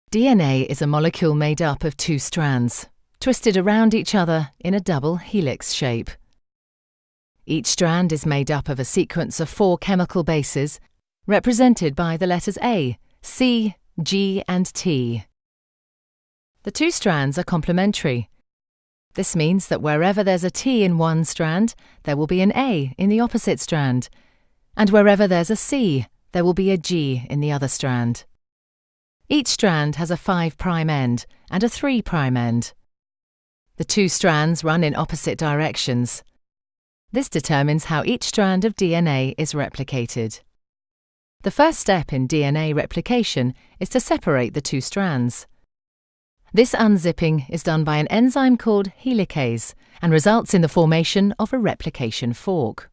DNA is a molecule made up of two strands, twisted around each other in a double helix shape. Each strand is made up of a sequence of 4 chemical bases, represented by the letters A, C, G, and T. The two strands are complementary. This means that wherever there's a T in one strand, there will be an A in the opposite strand, and wherever there's a C, there will be a G in the other strand. Each strand has a 5' end and a 3' end. The two strands run in opposite directions. This determines how each strand of DNA is replicated. The first step in DNA replication is to separate the two strands. This unzipping is done by an enzyme called helicase and results in the formation of a replication fork.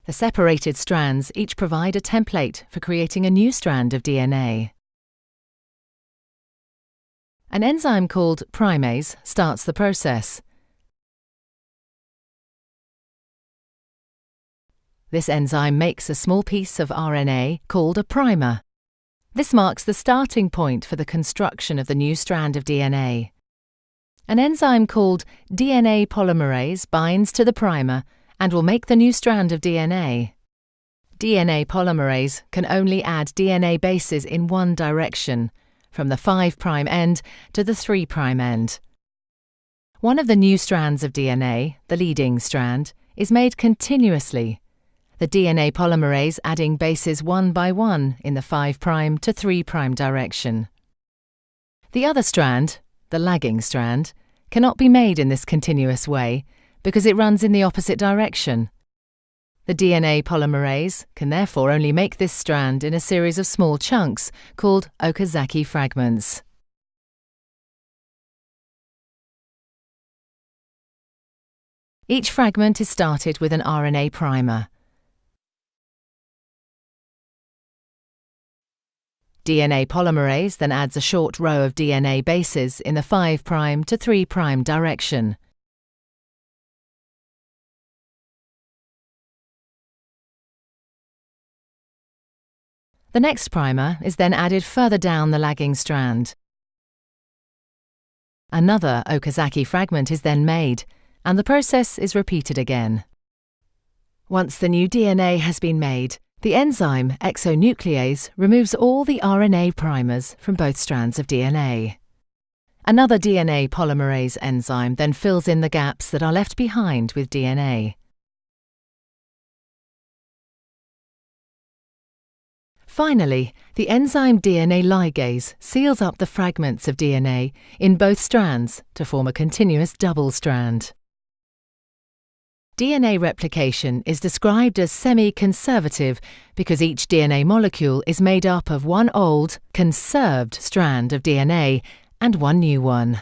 The separated strands each provide a template for creating a new strand of DNA. An enzyme called primase starts the process. This enzyme makes a small piece of RNA called a primer. This marks the starting point for the construction of the new strand of DNA. An enzyme called DNA polymerase binds to the primer and will make the new strand of DNA. DNA polymerase can only add DNA bases in one direction, from the 5' end to the 3' end. One of the new strands of DNA, the leading strand, is made continuously, the DNA polymerase adding bases one by one in the 5' to 3' direction. The other strand, the lagging strand, cannot be made in this continuous way because it runs in the opposite direction. The DNA polymerase can therefore only make this strand in a series of small chunks called Okazaki fragments. Each fragment is started with an RNA primer. DNA polymerase then adds a short row of DNA bases in the 5' to 3' direction. The next primer is then added further down the lagging strand. Another Okazaki fragment is then made, and the process is repeated again. Once the new DNA has been made, the enzyme exonuclease removes all the RNA primers from both strands of DNA. Another DNA polymerase enzyme then fills in the gaps that are left behind with DNA. Finally, the enzyme DNA ligase seals up the fragments of DNA in both strands to form a continuous double strand. DNA replication is described as semi-conservative because each DNA molecule is made up of one old, conserved strand of DNA and one new one.